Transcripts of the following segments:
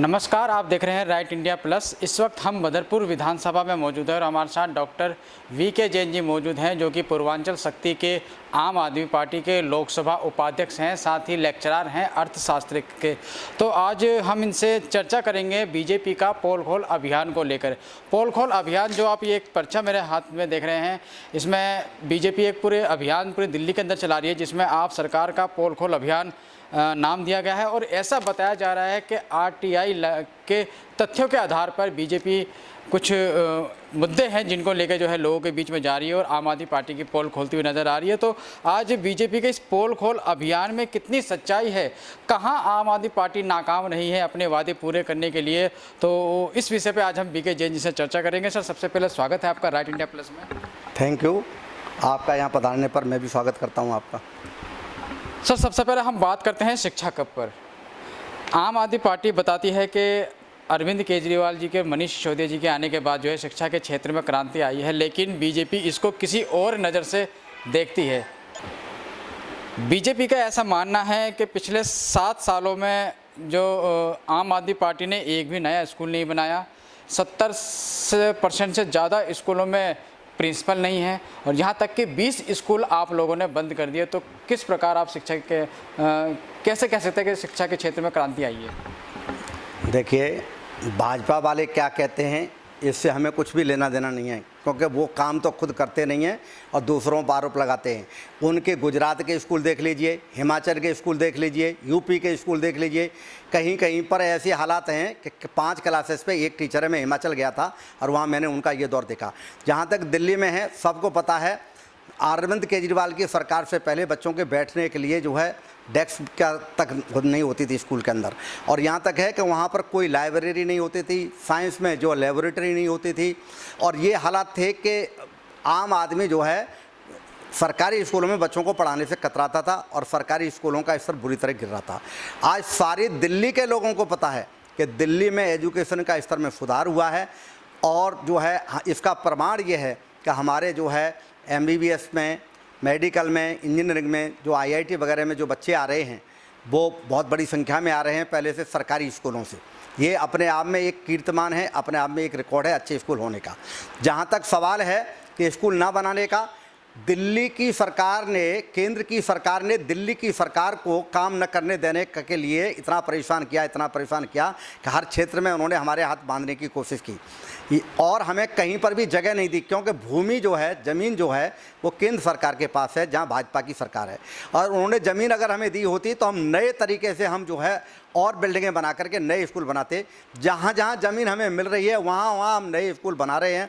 नमस्कार, आप देख रहे हैं राइट इंडिया प्लस। इस वक्त हम बदरपुर विधानसभा में मौजूद हैं और हमारे साथ डॉक्टर वीके जैन जी मौजूद हैं, जो कि पूर्वांचल शक्ति के आम आदमी पार्टी के लोकसभा उपाध्यक्ष हैं, साथ ही लेक्चरर हैं अर्थशास्त्र के। तो आज हम इनसे चर्चा करेंगे बीजेपी का पोल खोल अभियान को लेकर। पोल खोल अभियान, जो आप ये एक पर्चा मेरे हाथ में देख रहे हैं, इसमें बीजेपी एक पूरे अभियान पूरे दिल्ली के अंदर चला रही है, जिसमें आप सरकार का पोल खोल अभियान नाम दिया गया है। और ऐसा बताया जा रहा है कि आरटीआई के तथ्यों के आधार पर बीजेपी कुछ मुद्दे हैं जिनको लेकर जो है लोगों के बीच में जा रही है और आम आदमी पार्टी की पोल खोलती हुई नज़र आ रही है। तो आज बीजेपी के इस पोल खोल अभियान में कितनी सच्चाई है, कहां आम आदमी पार्टी नाकाम नहीं है अपने वादे पूरे करने के लिए, तो इस विषय पे आज हम वीके जैन जी से चर्चा करेंगे। सर, सबसे पहले स्वागत है आपका राइट इंडिया प्लस में। थैंक यू, आपका यहाँ पधारने पर मैं भी स्वागत करता हूँ आपका। सर, सबसे पहले हम बात करते हैं शिक्षा कप पर। आम आदमी पार्टी बताती है कि अरविंद केजरीवाल जी के, मनीष सिसोदिया जी के आने के बाद जो है शिक्षा के क्षेत्र में क्रांति आई है, लेकिन बीजेपी इसको किसी और नज़र से देखती है। बीजेपी का ऐसा मानना है कि पिछले 7 सालों में जो आम आदमी पार्टी ने एक भी नया स्कूल नहीं बनाया, 70% से ज़्यादा स्कूलों में प्रिंसिपल नहीं है, और यहाँ तक कि 20 स्कूल आप लोगों ने बंद कर दिए। तो किस प्रकार आप शिक्षा के कैसे कह सकते हैं कि शिक्षा के क्षेत्र में क्रांति आई है? देखिए, भाजपा वाले क्या कहते हैं इससे हमें कुछ भी लेना देना नहीं है, क्योंकि वो काम तो खुद करते नहीं हैं और दूसरों पर आरोप लगाते हैं। उनके गुजरात के स्कूल देख लीजिए, हिमाचल के स्कूल देख लीजिए, यूपी के स्कूल देख लीजिए, कहीं कहीं पर ऐसे हालात हैं कि 5 क्लासेस पे एक टीचर है। मैं हिमाचल गया था और वहाँ मैंने उनका ये दौर देखा। जहाँ तक दिल्ली में है, सबको पता है, अरविंद केजरीवाल की सरकार से पहले बच्चों के बैठने के लिए जो है डेस्क क्या तक नहीं होती थी स्कूल के अंदर, और यहाँ तक है कि वहाँ पर कोई लाइब्रेरी नहीं होती थी, साइंस में जो लेबोरेटरी नहीं होती थी। और ये हालात थे कि आम आदमी जो है सरकारी स्कूलों में बच्चों को पढ़ाने से कतराता था और सरकारी स्कूलों का स्तर बुरी तरह गिर रहा था। आज सारी दिल्ली के लोगों को पता है कि दिल्ली में एजुकेशन का स्तर में सुधार हुआ है, और जो है इसका प्रमाण ये है कि हमारे जो है MBBS में, मेडिकल में, इंजीनियरिंग में, जो IIT वगैरह में जो बच्चे आ रहे हैं वो बहुत बड़ी संख्या में आ रहे हैं पहले से सरकारी स्कूलों से। ये अपने आप में एक कीर्तिमान है, अपने आप में एक रिकॉर्ड है अच्छे स्कूल होने का। जहाँ तक सवाल है कि स्कूल ना बनाने का, दिल्ली की सरकार ने, केंद्र की सरकार ने दिल्ली की सरकार को काम न करने देने के लिए इतना परेशान किया कि हर क्षेत्र में उन्होंने हमारे हाथ बांधने की कोशिश की, और हमें कहीं पर भी जगह नहीं दी, क्योंकि भूमि जो है, ज़मीन जो है, वो केंद्र सरकार के पास है, जहां भाजपा की सरकार है। और उन्होंने ज़मीन अगर हमें दी होती तो हम नए तरीके से हम जो है और बिल्डिंगें बना करके नए स्कूल बनाते। जहाँ जहाँ ज़मीन हमें मिल रही है वहाँ हम नए स्कूल बना रहे हैं।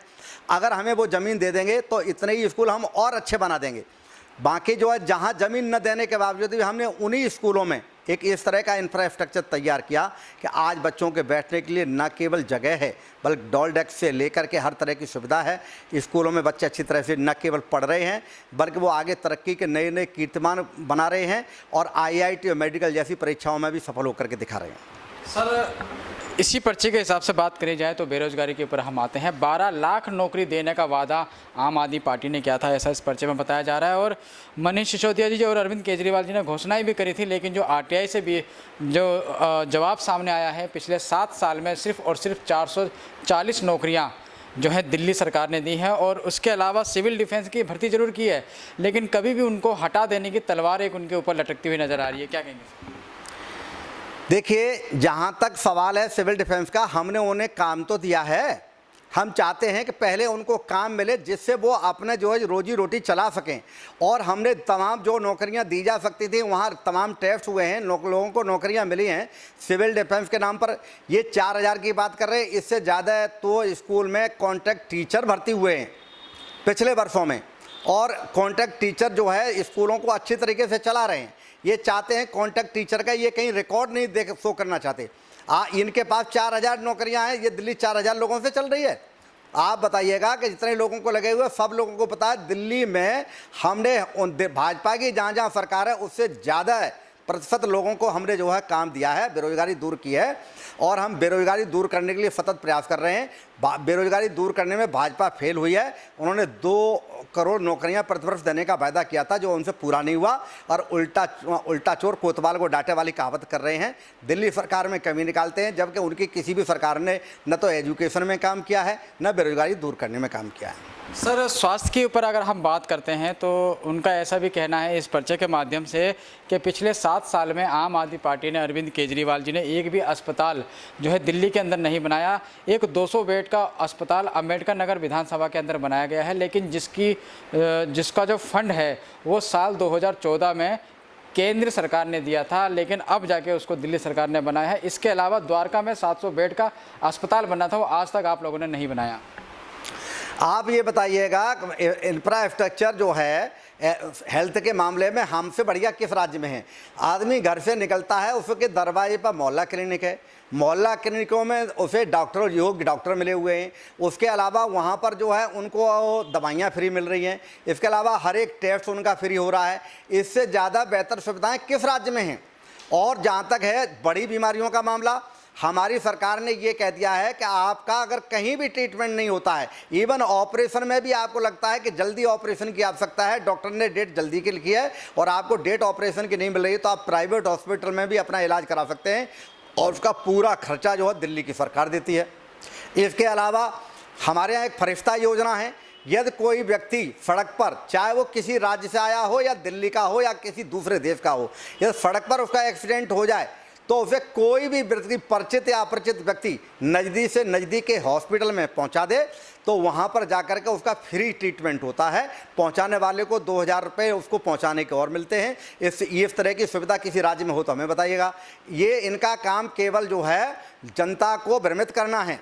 अगर हमें वो ज़मीन दे देंगे तो इतने ही स्कूल हम और अच्छे बना देंगे। बाकी जो है जहाँ ज़मीन न देने के बावजूद भी हमने उन्हीं स्कूलों में एक इस तरह का इंफ्रास्ट्रक्चर तैयार किया कि आज बच्चों के बैठने के लिए न केवल जगह है, बल्कि डॉल डेस्क से लेकर के हर तरह की सुविधा है। स्कूलों में बच्चे अच्छी तरह से न केवल पढ़ रहे हैं, बल्कि वो आगे तरक्की के नए नए कीर्तिमान बना रहे हैं और IIT और मेडिकल जैसी परीक्षाओं में भी सफल होकर के दिखा रहे हैं। सर, इसी पर्ची के हिसाब से बात करी जाए तो बेरोजगारी के ऊपर हम आते हैं। 12 लाख नौकरी देने का वादा आम आदमी पार्टी ने किया था, ऐसा इस पर्चे में बताया जा रहा है। और मनीष सिसोदिया जी और अरविंद केजरीवाल जी ने घोषणाएं भी करी थी, लेकिन जो RTI से भी जो जवाब सामने आया है, पिछले 7 साल में सिर्फ और सिर्फ 440 नौकरियाँ जो है दिल्ली सरकार ने दी है। और उसके अलावा सिविल डिफेंस की भर्ती जरूर की है, लेकिन कभी भी उनको हटा देने की तलवार एक उनके ऊपर लटकती हुई नज़र आ रही है। क्या कहेंगे? देखिए, जहाँ तक सवाल है सिविल डिफेंस का, हमने उन्हें काम तो दिया है। हम चाहते हैं कि पहले उनको काम मिले जिससे वो अपने जो है रोजी रोटी चला सकें, और हमने तमाम जो नौकरियां दी जा सकती थी वहाँ तमाम टेस्ट हुए हैं, लोगों को नौकरियां मिली हैं सिविल डिफेंस के नाम पर। ये 4000 की बात कर रहे हैं, इससे ज़्यादा तो स्कूल में कॉन्ट्रैक्ट टीचर भर्ती हुए हैं पिछले वर्षों में, और कॉन्ट्रैक्ट टीचर जो है स्कूलों को अच्छी तरीके से चला रहे हैं। ये चाहते हैं कॉन्ट्रैक्ट टीचर का ये कहीं रिकॉर्ड नहीं देख शो करना चाहते। इनके पास 4000 नौकरियां हैं, ये दिल्ली 4000 लोगों से चल रही है। आप बताइएगा कि जितने लोगों को लगे हुए, सब लोगों को पता है दिल्ली में हमने भाजपा की जहाँ जहाँ सरकार है उससे ज़्यादा है प्रतिशत लोगों को हमने जो है काम दिया है, बेरोजगारी दूर की है और हम बेरोजगारी दूर करने के लिए सतत प्रयास कर रहे हैं। बेरोजगारी दूर करने में भाजपा फेल हुई है। उन्होंने 2 करोड़ नौकरियां प्रतिवर्ष देने का वायदा किया था जो उनसे पूरा नहीं हुआ और उल्टा चोर कोतवाल को डांटे वाली कहावत कर रहे हैं। दिल्ली सरकार में कमी निकालते हैं, जबकि उनकी किसी भी सरकार ने न तो एजुकेशन में काम किया है न बेरोजगारी दूर करने में काम किया है। सर, स्वास्थ्य के ऊपर अगर हम बात करते हैं तो उनका ऐसा भी कहना है इस पर्चे के माध्यम से कि पिछले 7 साल में आम आदमी पार्टी ने, अरविंद केजरीवाल जी ने एक भी अस्पताल जो है दिल्ली के अंदर नहीं बनाया। एक 200 बेड का अस्पताल अम्बेडकर नगर विधानसभा के अंदर बनाया गया है, लेकिन जिसका जो फंड है वो साल 2014 में केंद्र सरकार ने दिया था, लेकिन अब जाके उसको दिल्ली सरकार ने बनाया है। इसके अलावा द्वारका में 700 बेड का अस्पताल बनना था, वो आज तक आप लोगों ने नहीं बनाया। आप ये बताइएगा इंफ्रास्ट्रक्चर जो है हेल्थ के मामले में हमसे बढ़िया किस राज्य में है? आदमी घर से निकलता है, उसके दरवाजे पर मोहल्ला क्लिनिक है, मोहल्ला क्लिनिकों में उसे डॉक्टर, योग्य डॉक्टर मिले हुए हैं। उसके अलावा वहाँ पर जो है उनको दवाइयाँ फ्री मिल रही हैं। इसके अलावा हर एक टेस्ट उनका फ्री हो रहा है। इससे ज़्यादा बेहतर सुविधाएं किस राज्य में हैं? और जहाँ तक है बड़ी बीमारियों का मामला, हमारी सरकार ने ये कह दिया है कि आपका अगर कहीं भी ट्रीटमेंट नहीं होता है, इवन ऑपरेशन में भी आपको लगता है कि जल्दी ऑपरेशन की आवश्यकता है, डॉक्टर ने डेट जल्दी की लिखी है और आपको डेट ऑपरेशन की नहीं मिल रही है, तो आप प्राइवेट हॉस्पिटल में भी अपना इलाज करा सकते हैं और उसका पूरा खर्चा जो है दिल्ली की सरकार देती है। इसके अलावा हमारे यहाँ एक फरिश्ता योजना है। यदि कोई व्यक्ति सड़क पर, चाहे वो किसी राज्य से आया हो या दिल्ली का हो या किसी दूसरे देश का हो, यदि सड़क पर उसका एक्सीडेंट हो जाए तो उसे कोई भी व्यक्ति, परिचित या अपरिचित व्यक्ति, नज़दीक से नज़दीक के हॉस्पिटल में पहुंचा दे तो वहां पर जाकर के उसका फ्री ट्रीटमेंट होता है। पहुंचाने वाले को 2000 रुपये उसको पहुंचाने के और मिलते हैं। इस तरह की सुविधा किसी राज्य में हो तो हमें बताइएगा। ये इनका काम केवल जो है जनता को भ्रमित करना है,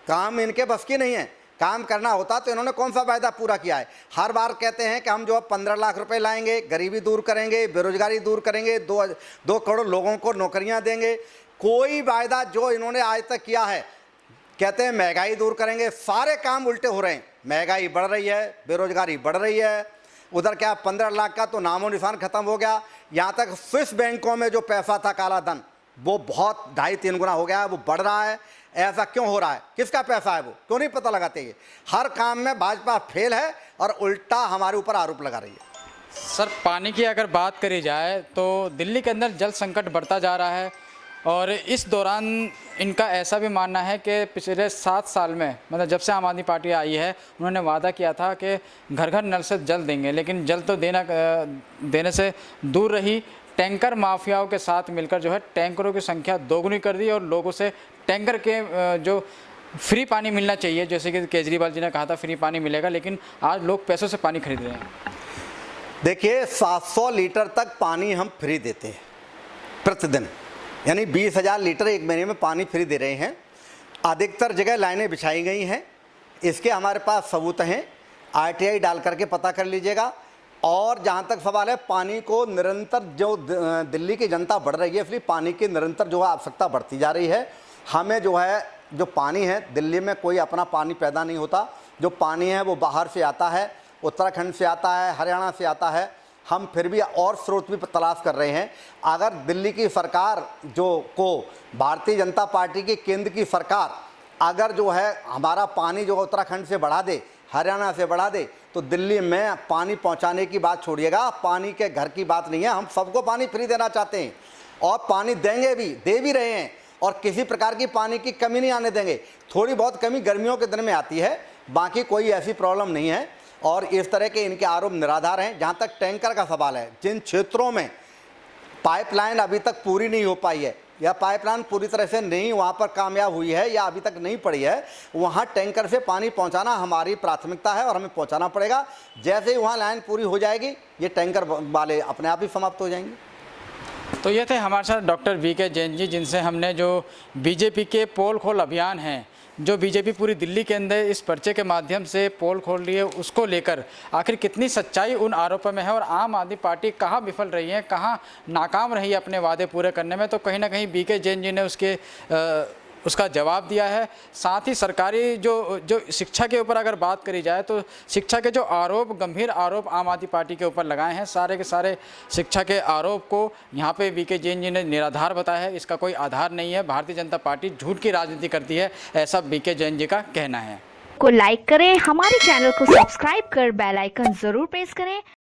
काम इनके बस की नहीं है। काम करना होता तो इन्होंने कौन सा वायदा पूरा किया है? हर बार कहते हैं कि हम जो है 15 लाख रुपए लाएंगे, गरीबी दूर करेंगे, बेरोजगारी दूर करेंगे, 2 करोड़ लोगों को नौकरियां देंगे। कोई वायदा जो इन्होंने आज तक किया है, कहते हैं महंगाई दूर करेंगे, सारे काम उल्टे हो रहे हैं। महंगाई बढ़ रही है, बेरोजगारी बढ़ रही है। उधर क्या 15 लाख का तो नामो निशान खत्म हो गया। यहाँ तक स्विस बैंकों में जो पैसा था काला धन, वो बहुत 2.5-3 गुना हो गया है, वो बढ़ रहा है। ऐसा क्यों हो रहा है? किसका पैसा है वो? क्यों नहीं पता लगाते? ये हर काम में भाजपा फेल है और उल्टा हमारे ऊपर आरोप लगा रही है। सर, पानी की अगर बात करी जाए तो दिल्ली के अंदर जल संकट बढ़ता जा रहा है और इस दौरान इनका ऐसा भी मानना है कि पिछले 7 साल में, मतलब जब से आम आदमी पार्टी आई है, उन्होंने वादा किया था कि घर घर नल से जल देंगे, लेकिन जल तो देने से दूर रही। टैंकर माफियाओं के साथ मिलकर जो है टैंकरों की संख्या दोगुनी कर दी और लोगों से टैंकर के जो फ्री पानी मिलना चाहिए, जैसे कि केजरीवाल जी ने कहा था फ्री पानी मिलेगा, लेकिन आज लोग पैसों से पानी खरीद रहे हैं। देखिए, 700 लीटर तक पानी हम फ्री देते हैं प्रतिदिन, यानी 20,000 लीटर एक महीने में पानी फ्री दे रहे हैं। अधिकतर जगह लाइनें बिछाई गई हैं। इसके हमारे पास सबूत हैं, RTI डाल करके पता कर लीजिएगा। और जहाँ तक सवाल है पानी को निरंतर, जो दिल्ली की जनता बढ़ रही है, इसलिए पानी की निरंतर जो है आवश्यकता बढ़ती जा रही है। हमें जो है, जो पानी है, दिल्ली में कोई अपना पानी पैदा नहीं होता। जो पानी है वो बाहर से आता है, उत्तराखंड से आता है, हरियाणा से आता है। हम फिर भी और स्रोत भी तलाश कर रहे हैं। अगर दिल्ली की सरकार भारतीय जनता पार्टी की केंद्र की सरकार अगर जो है हमारा पानी जो उत्तराखंड से बढ़ा दे, हरियाणा से बढ़ा दे, तो दिल्ली में पानी पहुंचाने की बात छोड़िएगा, पानी के घर की बात नहीं है। हम सबको पानी फ्री देना चाहते हैं और पानी देंगे भी, दे भी रहे हैं और किसी प्रकार की पानी की कमी नहीं आने देंगे। थोड़ी बहुत कमी गर्मियों के दिन में आती है, बाकी कोई ऐसी प्रॉब्लम नहीं है। और इस तरह के इनके आरोप निराधार हैं। जहाँ तक टैंकर का सवाल है, जिन क्षेत्रों में पाइपलाइन अभी तक पूरी नहीं हो पाई है या पाइपलाइन पूरी तरह से नहीं वहाँ पर कामयाब हुई है या अभी तक नहीं पड़ी है, वहाँ टैंकर से पानी पहुँचाना हमारी प्राथमिकता है और हमें पहुँचाना पड़ेगा। जैसे ही वहाँ लाइन पूरी हो जाएगी, ये टैंकर वाले अपने आप ही समाप्त हो जाएंगे। तो ये थे हमारे साथ डॉक्टर VK जैन जी, जिनसे हमने जो बीजेपी के पोल खोल अभियान हैं, जो बीजेपी पूरी दिल्ली के अंदर इस पर्चे के माध्यम से पोल खोल रही है, उसको लेकर आखिर कितनी सच्चाई उन आरोपों में है और आम आदमी पार्टी कहाँ विफल रही है, कहाँ नाकाम रही है अपने वादे पूरे करने में। तो कहीं ना कहीं VK जैन जी ने उसके उसका जवाब दिया है। साथ ही सरकारी जो शिक्षा के ऊपर अगर बात करी जाए तो शिक्षा के जो आरोप, गंभीर आरोप आम आदमी पार्टी के ऊपर लगाए हैं, सारे के सारे शिक्षा के आरोप को यहाँ पे वीके जैन जी ने निराधार बताया है। इसका कोई आधार नहीं है। भारतीय जनता पार्टी झूठ की राजनीति करती है, ऐसा वीके जैन जी का कहना है। को लाइक करें, हमारे चैनल को सब्सक्राइब कर बेल आइकन जरूर प्रेस करें